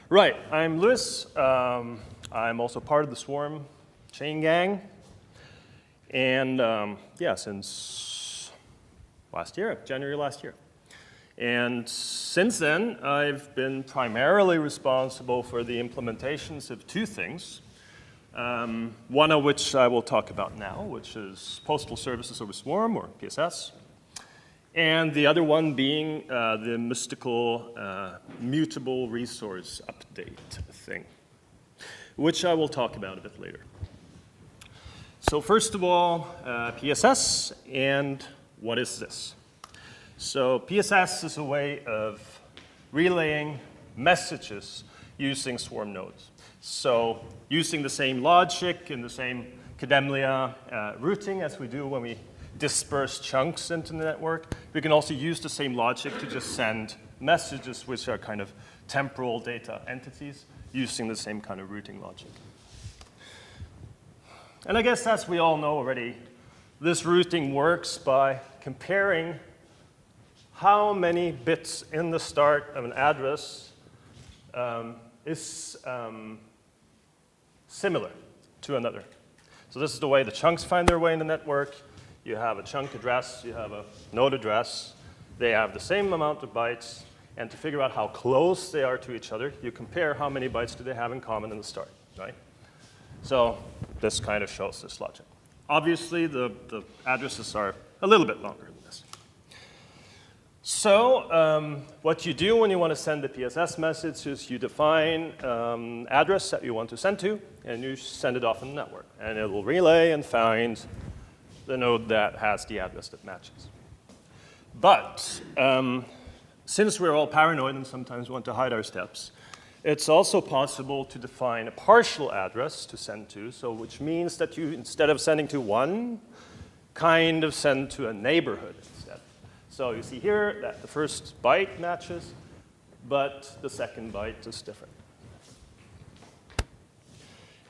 Right, I'm Louis. I'm also part of the Swarm chain gang. And yeah, since last year, January last year. And since then, I've been primarily responsible for the implementations of two things. One of which I will talk about now, which is Postal Services over Swarm, or PSS. And the other one being the mystical mutable resource update thing, which I will talk about a bit later. So first of all, PSS, and what is this? So PSS is a way of relaying messages using Swarm nodes. So using the same logic and the same Kademlia routing as we do when we disperse chunks into the network, we can also use the same logic to just send messages which are kind of temporal data entities using the same kind of routing logic. And I guess as we all know already, this routing works by comparing how many bits in the start of an address is similar to another. So this is the way the chunks find their way in the network. You have a chunk address, you have a node address. They have the same amount of bytes. And to figure out how close they are to each other, you compare how many bytes do they have in common in the start, right? So this kind of shows this logic. Obviously, the addresses are a little bit longer than this. So what you do when you want to send a PSS message is you define address that you want to send to, and you send it off in the network. And it will relay and find the node that has the address that matches. But since we're all paranoid and sometimes want to hide our steps, it's also possible to define a partial address to send to, so which means that you, instead of sending to one, kind of send to a neighborhood instead. So you see here that the first byte matches, but the second byte is different.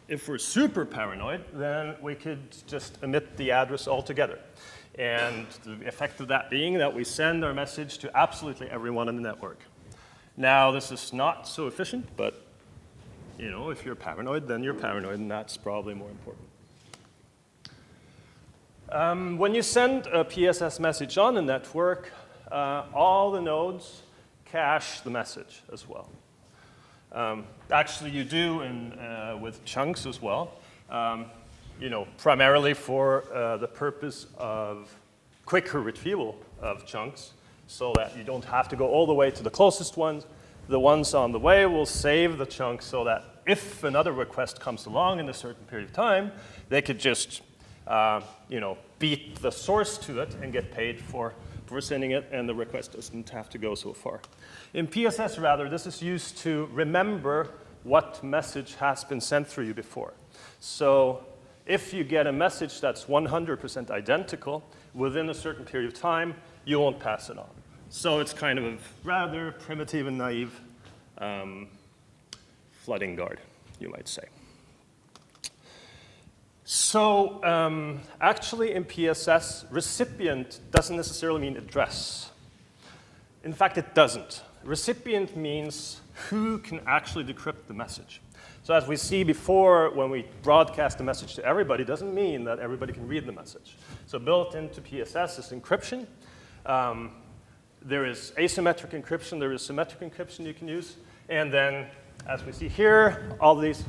If we're super paranoid, then we could just omit the address altogether. And the effect of that being that we send our message to absolutely everyone in the network. Now, this is not so efficient, but you know, if you're paranoid, then you're paranoid, and that's probably more important. When you send a PSS message on a network, all the nodes cache the message as well. Actually, you do with chunks as well, you know, primarily for the purpose of quicker retrieval of chunks, so that you don't have to go all the way to the closest ones. The ones on the way will save the chunk so that if another request comes along in a certain period of time, they could just you know, beat the source to it and get paid for sending it, and the request doesn't have to go so far. In PSS, rather, this is used to remember what message has been sent through you before. So if you get a message that's 100% identical within a certain period of time, you won't pass it on. So it's kind of a rather primitive and naive flooding guard, you might say. So actually in PSS, recipient doesn't necessarily mean address. In fact, it doesn't. Recipient means who can actually decrypt the message. So as we see before, when we broadcast the message to everybody, it doesn't mean that everybody can read the message. So built into PSS is encryption. There is asymmetric encryption, there is symmetric encryption you can use. And then, as we see here, all these,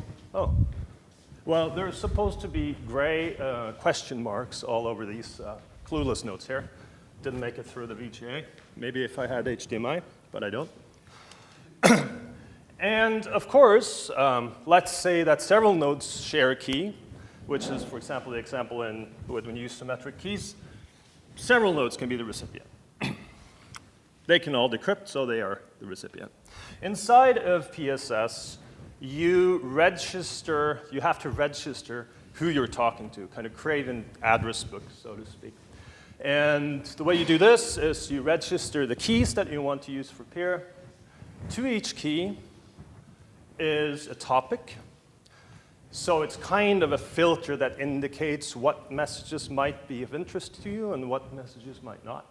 well, there's supposed to be gray question marks all over these clueless nodes here. Didn't make it through the VGA. Maybe if I had HDMI, but I don't. And of course, let's say that several nodes share a key, which is, for example, the example when you use symmetric keys. Several nodes can be the recipient. They can all decrypt, so they are the recipient. Inside of PSS, you have to register who you're talking to, kind of create an address book, so to speak. And the way you do this is you register the keys that you want to use for peer. To each key is a topic. So it's kind of a filter that indicates what messages might be of interest to you and what messages might not.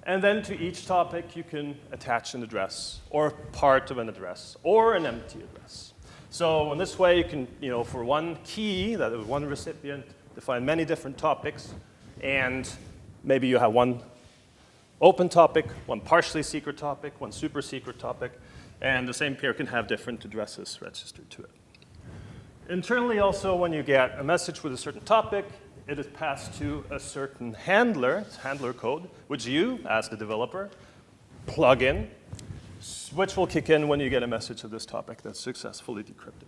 And then to each topic, you can attach an address, or part of an address, or an empty address. So in this way, you can, for one key, that is one recipient, define many different topics, and maybe you have one open topic, one partially secret topic, one super secret topic, and the same pair can have different addresses registered to it. Internally also, when you get a message with a certain topic, it is passed to a certain handler, it's handler code, which you, as the developer, plug in, which will kick in when you get a message of this topic that's successfully decrypted.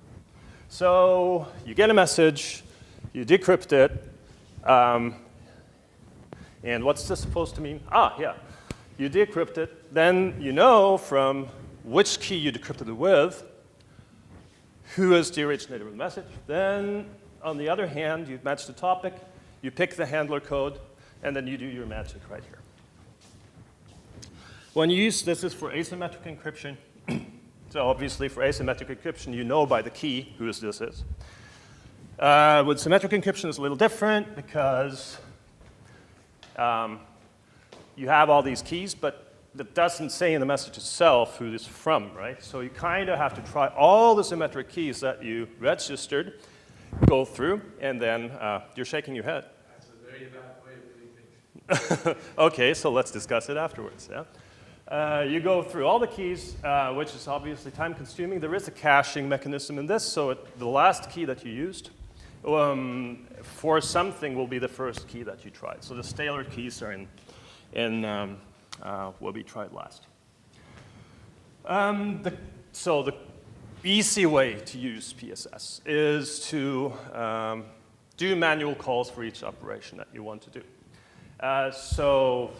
So you get a message, you decrypt it, and what's this supposed to mean? You decrypt it, then you know from which key you decrypted it with, who is the originator of the message. Then, on the other hand, you match the topic, you pick the handler code, and then you do your magic right here. When you use this is for asymmetric encryption. So obviously for asymmetric encryption, you know by the key whose this is. With symmetric encryption, it's a little different because you have all these keys, but that doesn't say in the message itself who it's from, right? So you kind of have to try all the symmetric keys that you registered, go through, and then you're shaking your head. That's a very bad way of doing things. Okay, so let's discuss it afterwards, yeah? You go through all the keys, which is obviously time-consuming. There is a caching mechanism in this, so the last key that you used for something will be the first key that you tried. So the staler keys are will be tried last. So the easy way to use PSS is to do manual calls for each operation that you want to do. So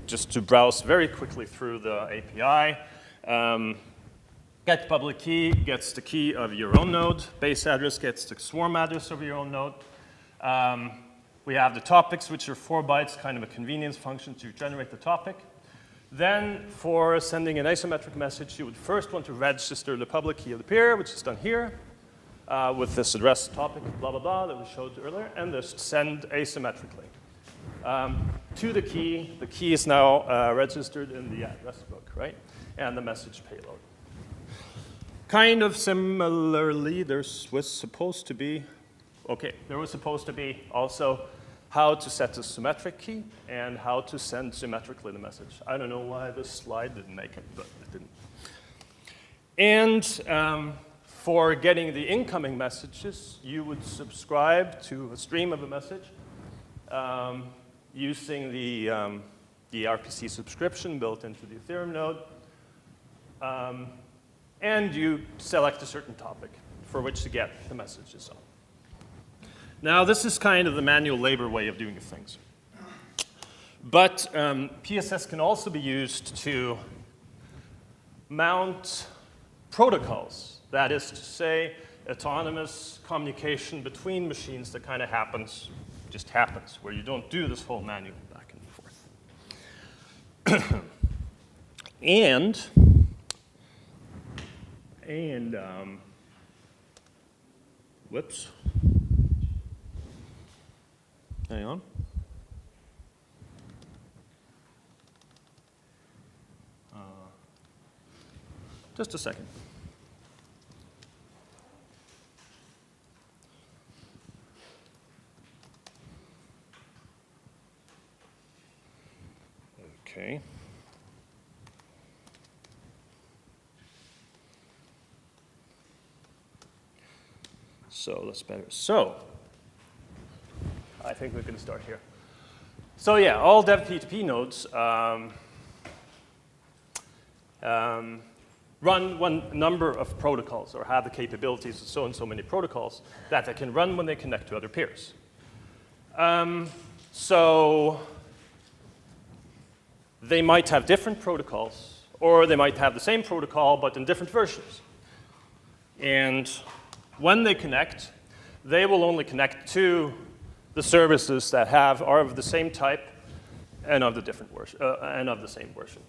just to browse very quickly through the API, get public key gets the key of your own node. Base address gets the swarm address of your own node. We have the topics, which are 4 bytes, kind of a convenience function to generate the topic. Then for sending an asymmetric message, you would first want to register the public key of the peer, which is done here, with this address topic, blah, blah, blah, that we showed earlier, and just send asymmetrically. To the key is now registered in the address book, right? And the message payload. Kind of similarly, there was supposed to be also how to set a symmetric key and how to send symmetrically the message. I don't know why this slide didn't make it, but it didn't. And for getting the incoming messages, you would subscribe to a stream of a message using the RPC subscription built into the Ethereum node. And you select a certain topic for which to get the messages on. Now, this is kind of the manual labor way of doing things. But PSS can also be used to mount protocols. That is to say, autonomous communication between machines that kind of just happens, where you don't do this whole manual back and forth. and whoops. Hang on. Just a second. Okay. So that's better. So I think we're going to start here. So yeah, all devp2p nodes run one number of protocols or have the capabilities of so and so many protocols that they can run when they connect to other peers. So they might have different protocols, or they might have the same protocol but in different versions. And when they connect, they will only connect to the services that are of the same type and of the different version, and of the same version.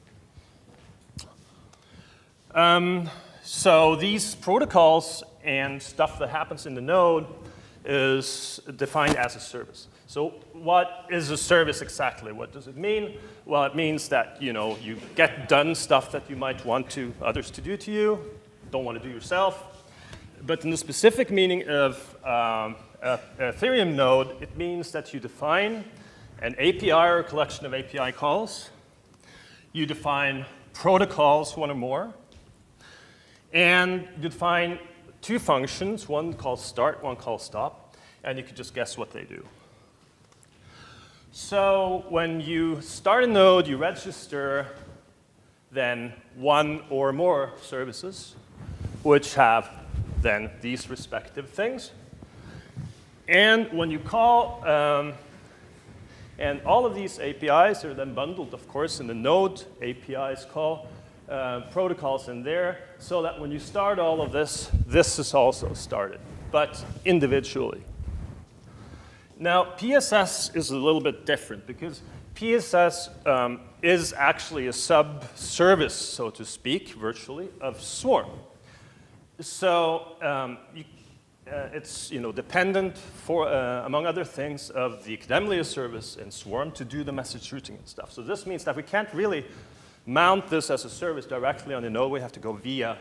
So these protocols and stuff that happens in the node is defined as a service. So what is a service exactly? What does it mean? Well, it means that you get done stuff that you might want others to do to you, don't want to do yourself. But in the specific meaning of Ethereum node, it means that you define an API or a collection of API calls. You define protocols, one or more. And you define two functions, one called start, one called stop. And you can just guess what they do. So when you start a node, you register then one or more services, which have then these respective things. And when you call, and all of these APIs are then bundled, of course, in the node APIs call protocols in there, so that when you start all of this, this is also started, but individually. Now, PSS is a little bit different because PSS is actually a sub-service, so to speak, virtually, of Swarm. So it's dependent, for, among other things, of the Kademlia service in Swarm to do the message routing and stuff. So this means that we can't really mount this as a service directly on the node. We have to go via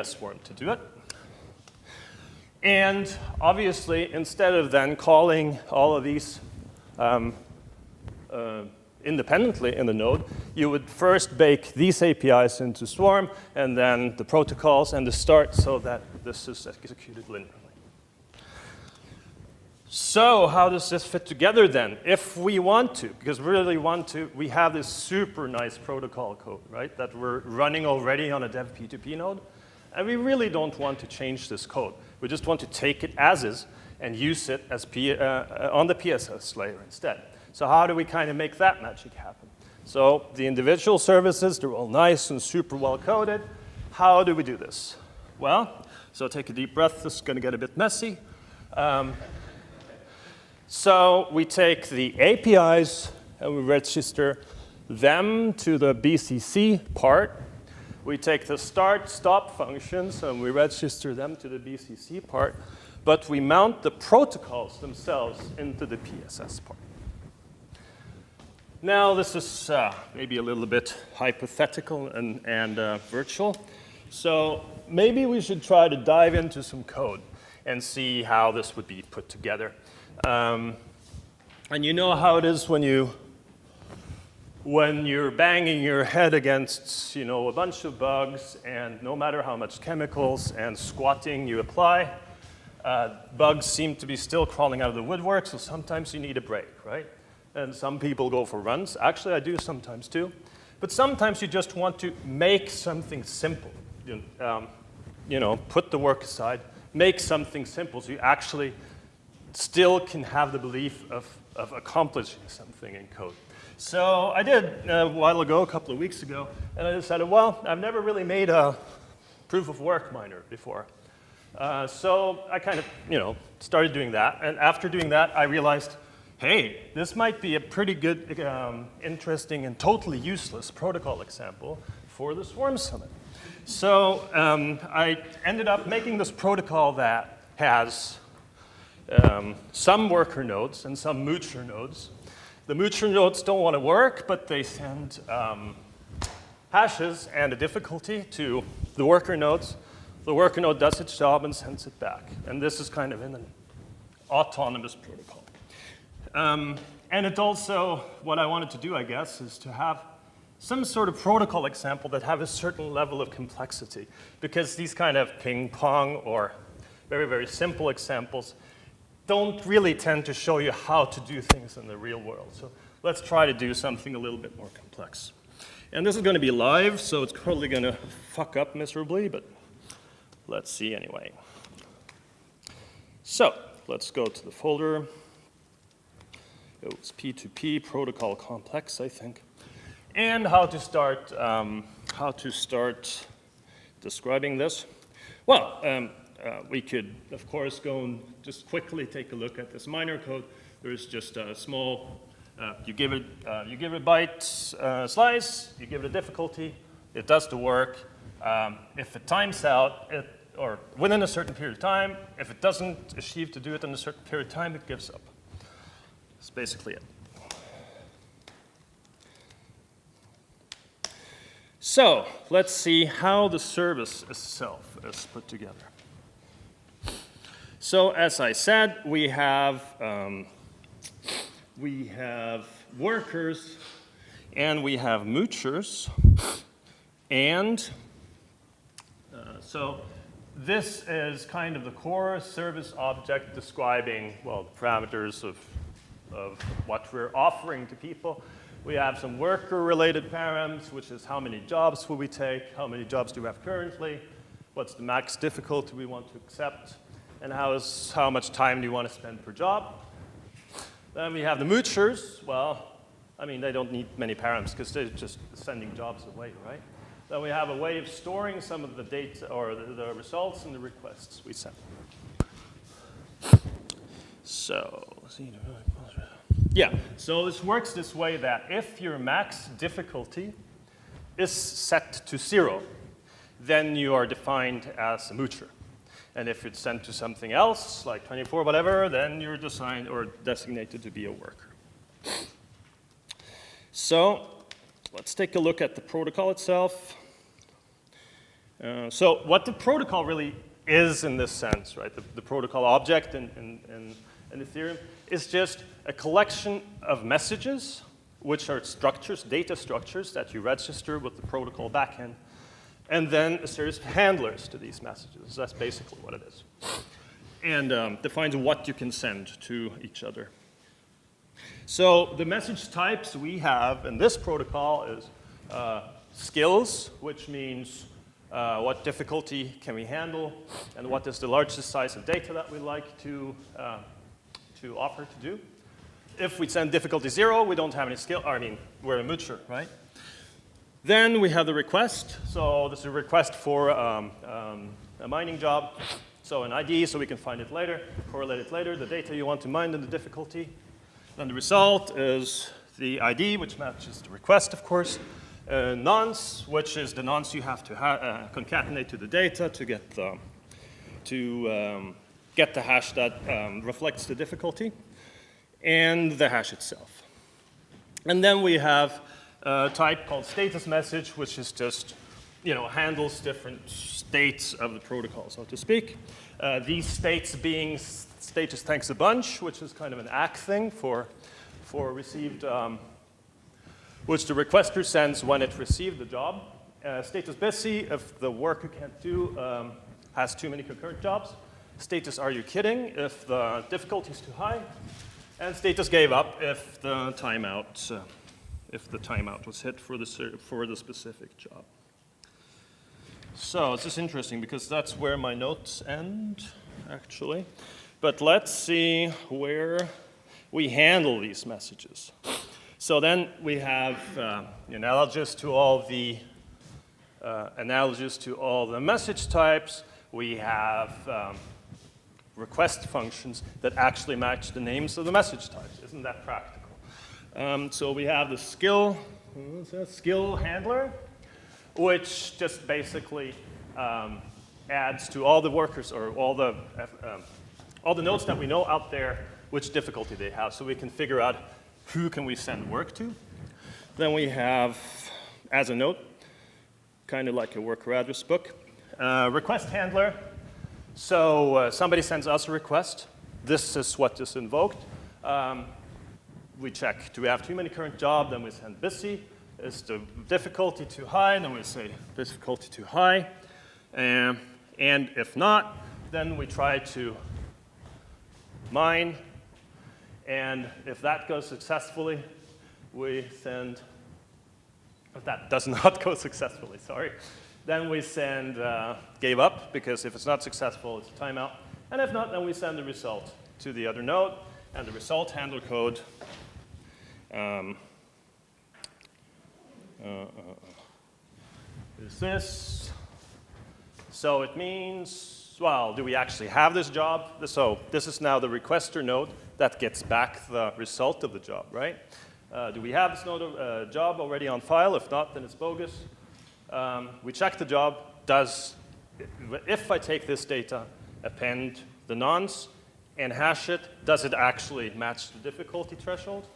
Swarm to do it. And obviously, instead of then calling all of these independently in the node, you would first bake these APIs into Swarm, and then the protocols and the start, so that this is executed linearly. So how does this fit together then? If we want to, because we really want to, we have this super nice protocol code, right, that we're running already on a devp2p node, and we really don't want to change this code. We just want to take it as is and use it as on the PSS layer instead. So how do we kind of make that magic happen? So the individual services, they're all nice and super well coded. How do we do this? Well, so take a deep breath. This is going to get a bit messy. So we take the APIs and we register them to the BCC part. We take the start, stop functions and we register them to the BCC part. But we mount the protocols themselves into the PSS part. Now, this is maybe a little bit hypothetical and virtual. So maybe we should try to dive into some code and see how this would be put together. And you know how it is when you're banging your head against a bunch of bugs, and no matter how much chemicals and squatting you apply, bugs seem to be still crawling out of the woodwork, so sometimes you need a break, right? And some people go for runs. Actually, I do sometimes too. But sometimes you just want to make something simple. Put the work aside, make something simple so you actually still can have the belief of accomplishing something in code. So I did a while ago, a couple of weeks ago, and I decided, well, I've never really made a proof of work miner before. So I kind of, started doing that. And after doing that, I realized, hey, this might be a pretty good, interesting, and totally useless protocol example for the Swarm Summit. So I ended up making this protocol that has some worker nodes and some moocher nodes. The moocher nodes don't want to work, but they send hashes and a difficulty to the worker nodes. The worker node does its job and sends it back. And this is kind of in an autonomous protocol. And it also, what I wanted to do, I guess, is to have some sort of protocol example that have a certain level of complexity. Because these kind of ping pong or very, very simple examples don't really tend to show you how to do things in the real world. So let's try to do something a little bit more complex. And this is going to be live, so it's probably going to fuck up miserably, but let's see anyway. So let's go to the folder. It was P2P, protocol complex, I think. And how to start describing this. Well, we could, of course, go and just quickly take a look at this miner code. There's just a small, you give it a byte slice, you give it a difficulty, it does the work. If it times out, it or within a certain period of time. If it doesn't achieve to do it in a certain period of time, it gives up. That's basically it. So let's see how the service itself is put together. So as I said, we have workers and we have moochers. And so this is kind of the core service object describing, well, the parameters of what we're offering to people. We have some worker-related params, which is how many jobs will we take, how many jobs do we have currently, what's the max difficulty we want to accept, and how much time do you want to spend per job. Then we have the moochers. Well, I mean, they don't need many params because they're just sending jobs away, right? Then we have a way of storing some of the data or the results and the requests we send. So, yeah, so this works this way that if your max difficulty is set to 0, then you are defined as a moocher. And if it's sent to something else, like 24, whatever, then you're assigned or designated to be a worker. So let's take a look at the protocol itself. So what the protocol really is in this sense, right? The protocol object in Ethereum is just a collection of messages, which are structures, data structures that you register with the protocol backend, and then a series of handlers to these messages. That's basically what it is. And defines what you can send to each other. So the message types we have in this protocol is skills, which means what difficulty can we handle, and what is the largest size of data that we like to offer to do. If we send difficulty 0, we don't have any skill, I mean, we're a moocher, right? Then we have the request. So this is a request for a mining job. So an ID, so we can find it later, correlate it later, the data you want to mine and the difficulty. Then the result is the ID, which matches the request, of course. Nonce, which is the nonce you have to concatenate to the data to get the hash that reflects the difficulty, and the hash itself. And then we have a type called status message, which is just, handles different states of the protocol, so to speak. These states being status thanks a bunch, which is kind of an ACK thing for received, which the requester sends when it received the job. Status busy, if the worker can't do, has too many concurrent jobs. Status are you kidding, if the difficulty is too high. And status gave up if the timeout was hit for the specific job. So this is interesting because that's where my notes end, actually. But let's see where we handle these messages. So then we have analogous to all the message types. We have request functions that actually match the names of the message types. Isn't that practical? So we have the skill handler, which just basically adds to all the workers or all the nodes that we know out there which difficulty they have, so we can figure out who can we send work to. Then we have, as a node, kind of like a worker address book, request handler. So somebody sends us a request. This is what is invoked. We check, do we have too many current jobs? Then we send busy. Is the difficulty too high? Then we say difficulty too high. And if not, then we try to mine. And if that goes successfully, we send, if that does not go successfully, sorry, then we send gave up, because if it's not successful, it's a timeout. And if not, then we send the result to the other node, and the result handler code is this. So it means, well, do we actually have this job? So this is now the requester node that gets back the result of the job, right? Do we have this node job already on file? If not, then it's bogus. We check the job. if I take this data, append the nonce, and hash it, does it actually match the difficulty threshold?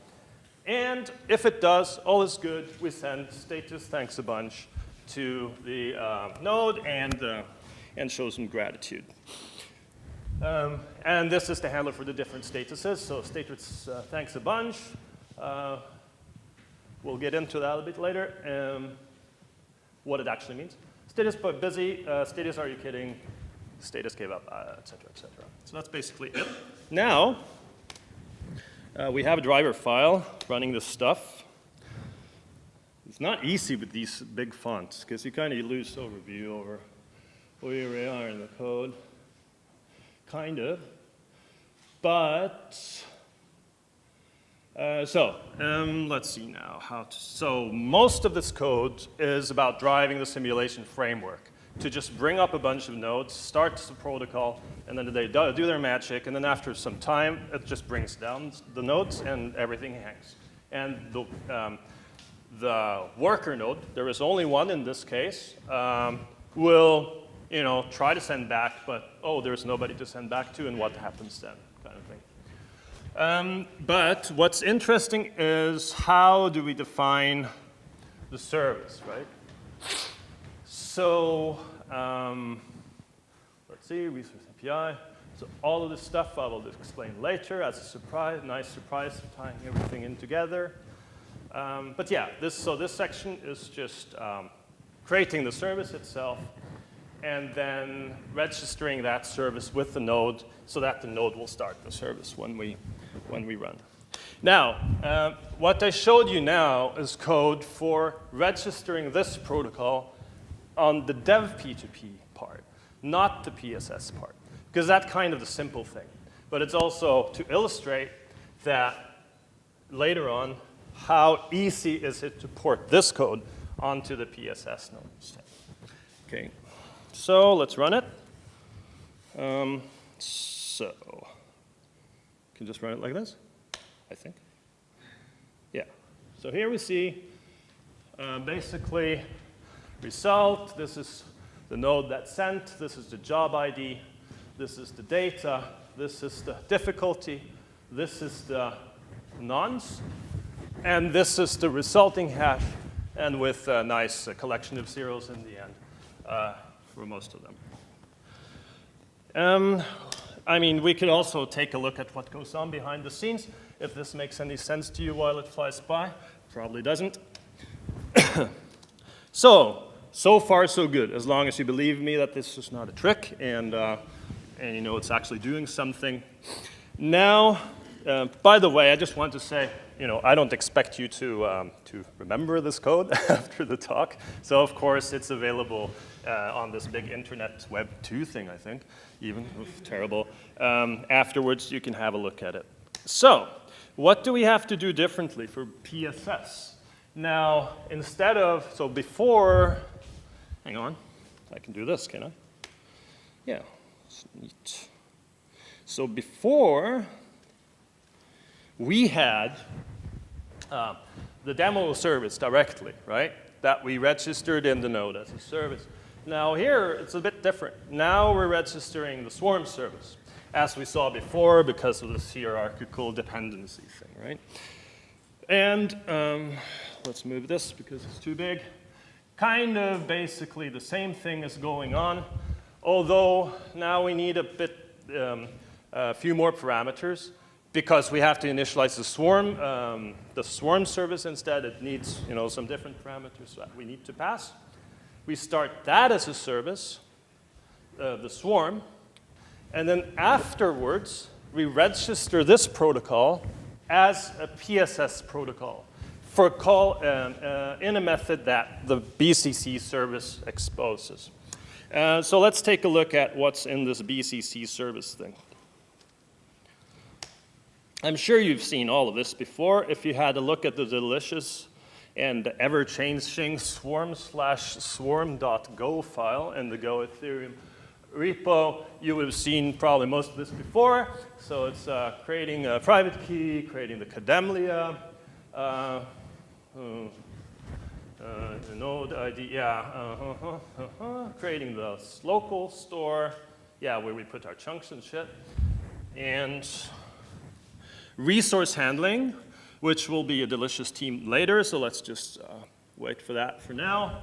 And if it does, all is good. We send status thanks a bunch to the node and show some gratitude. And this is the handler for the different statuses. So status thanks a bunch. We'll get into that a bit later, what it actually means. Status but busy, status are you kidding, status gave up, et cetera, et cetera. So that's basically it. Now, we have a driver file running this stuff. It's not easy with these big fonts because you kind of lose overview over where we are in the code. Kind of. But, let's see now so most of this code is about driving the simulation framework to just bring up a bunch of nodes, start the protocol, and then they do their magic, and then after some time, it just brings down the nodes and everything hangs. And the worker node, there is only one in this case, will try to send back, but there's nobody to send back to, and what happens then, kind of thing. But what's interesting is how do we define the service, right? So let's see, resource API. So all of this stuff I will explain later as a surprise, nice surprise for tying everything in together. But yeah, this section is just creating the service itself and then registering that service with the node so that the node will start the service when we run. Now, what I showed you now is code for registering this protocol on the devp2p part, not the PSS part, because that's kind of the simple thing. But it's also to illustrate that later on, how easy is it to port this code onto the PSS node instead. Okay, so let's run it. So, can just run it like this, I think. Yeah, so here we see basically result. This is the node that sent. This is the job ID. This is the data. This is the difficulty. This is the nonce. And this is the resulting hash, and with a nice collection of zeros in the end for most of them. I mean, we could also take a look at what goes on behind the scenes. If this makes any sense to you while it flies by, probably doesn't. So far so good, as long as you believe me that this is not a trick and you know it's actually doing something. Now, by the way, I just want to say, I don't expect you to remember this code after the talk. So of course it's available on this big internet Web 2 thing, I think, even. Oof, terrible. Afterwards you can have a look at it. So what do we have to do differently for PSS? Now, instead of, so before, hang on, I can do this, can I? Yeah, it's neat. So before, we had the demo service directly, right? That we registered in the node as a service. Now here, it's a bit different. Now we're registering the swarm service, as we saw before because of this hierarchical dependency thing, right? And let's move this because it's too big. Kind of basically the same thing is going on, although now we need a few more parameters because we have to initialize the swarm service instead. It needs some different parameters that we need to pass. We start that as a service, the swarm, and then afterwards we register this protocol as a PSS protocol for call in a method that the BCC service exposes. So let's take a look at what's in this BCC service thing. I'm sure you've seen all of this before. If you had a look at the delicious and ever-changing swarm/swarm.go file in the Go Ethereum repo, you would have seen probably most of this before. So it's creating a private key, creating the Kademlia, node ID, creating the local store, where we put our chunks and shit. And resource handling, which will be a delicious theme later, so let's just wait for that for now.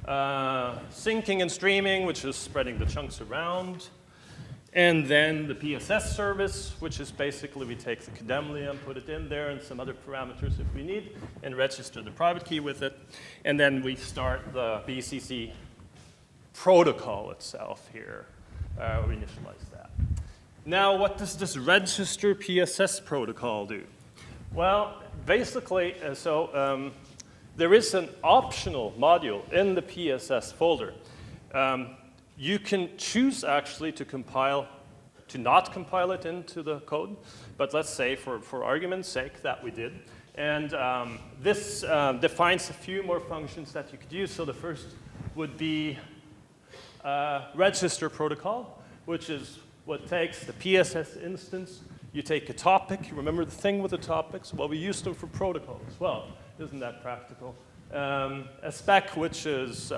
Syncing and streaming, which is spreading the chunks around. And then the PSS service, which is basically we take the Kademlia and put it in there and some other parameters if we need, and register the private key with it. And then we start the BCC protocol itself here. We initialize that. Now, what does this register PSS protocol do? Well, basically, there is an optional module in the PSS folder. You can choose actually to not compile it into the code, but let's say for argument's sake that we did. And this defines a few more functions that you could use. So the first would be register protocol, which is what takes the PSS instance. You take a topic. You remember the thing with the topics? Well, we use them for protocol as well. Isn't that practical? A spec, which is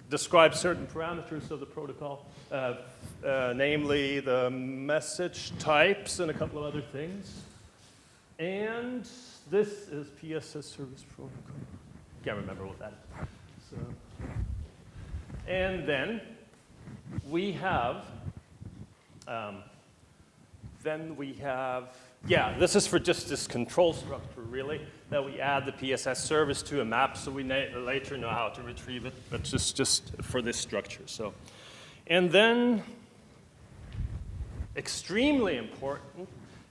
describes certain parameters of the protocol, namely the message types and a couple of other things. And this is PSS service protocol. Can't remember what that is. So, and then we have, this is for just this control structure, really, that we add the PSS service to a map so we later know how to retrieve it, but just for this structure. So, and then, extremely important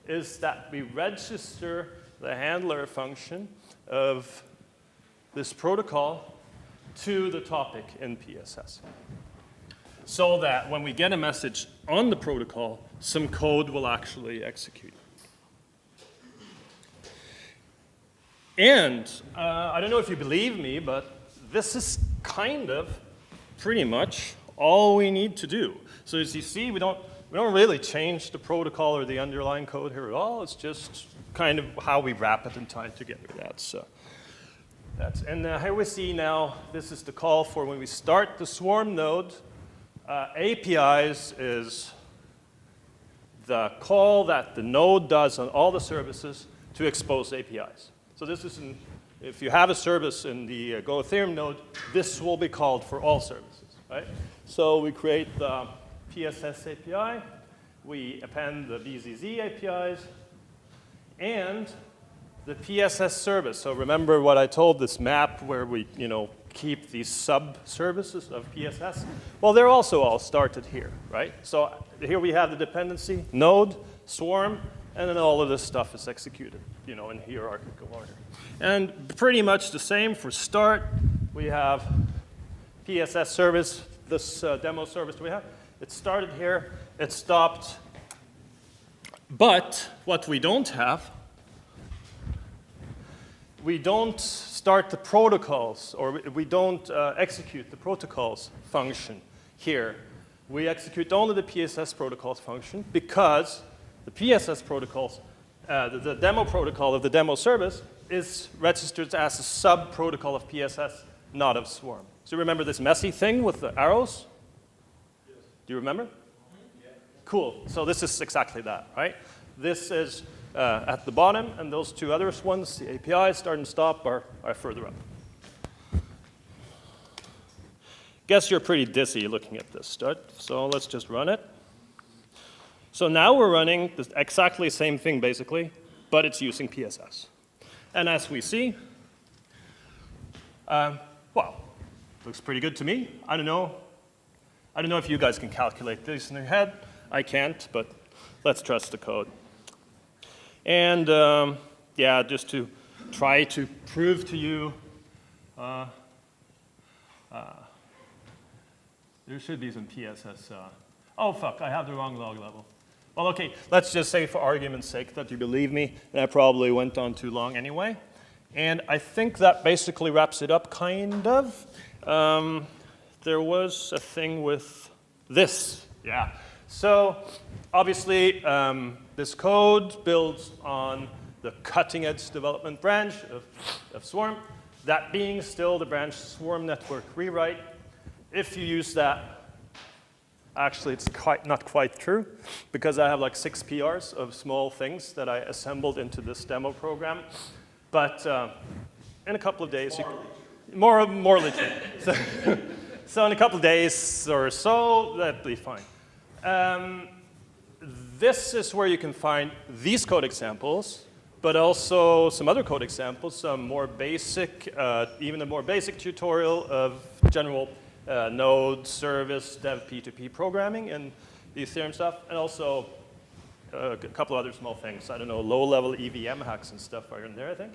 is that we register the handler function of this protocol to the topic in PSS. So that when we get a message on the protocol, some code will actually execute. And I don't know if you believe me, but this is kind of pretty much all we need to do. So as you see, we don't really change the protocol or the underlying code here at all. It's just kind of how we wrap it and tie it together. And here we see now, this is the call for when we start the swarm node. APIs is the call that the node does on all the services to expose APIs. So this is, if you have a service in the Go Ethereum node, this will be called for all services, right? So we create the PSS API, we append the BZZ APIs, and the PSS service. So remember what I told, this map where we, keep these sub-services of PSS? Well, they're also all started here, right? So here we have the dependency, node, swarm, and then all of this stuff is executed, in hierarchical order. And pretty much the same for start. We have PSS service, this demo service we have. It started here, it stopped. But what we don't have, we don't start the protocols, or we don't execute the protocols function here. We execute only the PSS protocols function because the PSS protocols, the demo protocol of the demo service is registered as a sub-protocol of PSS, not of Swarm. So remember this messy thing with the arrows? Yes. Do you remember? Yeah. Cool. So this is exactly that, right? This is at the bottom, and those two other ones, the APIs, start and stop, are further up. Guess you're pretty dizzy looking at this start, so let's just run it. So now we're running the exactly same thing, basically, but it's using PSS. And as we see, well, looks pretty good to me. I don't know if you guys can calculate this in your head. I can't, but let's trust the code. And yeah, just to try to prove to you, there should be some PSS. Oh, fuck, I have the wrong log level. Well, okay, let's just say for argument's sake that you believe me, and I probably went on too long anyway. And I think that basically wraps it up, kind of. There was a thing with this, yeah. So obviously, this code builds on the cutting-edge development branch of Swarm. That being still the branch swarm network rewrite. If you use that, actually it's not quite true, because I have like 6 PRs of small things that I assembled into this demo program. But in a couple of days, more legit. So in a couple of days or so, that'd be fine. This is where you can find these code examples, but also some other code examples, some more basic, even a more basic tutorial of general node, service, devp2p programming and the Ethereum stuff, and also a couple other small things. I don't know, low-level EVM hacks and stuff are in there, I think.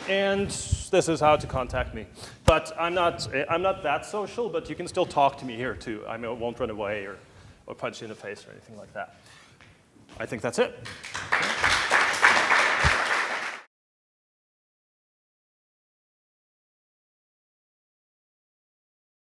And this is how to contact me. But I'm not that social, but you can still talk to me here too. I won't run away or punch you in the face or anything like that. I think that's it.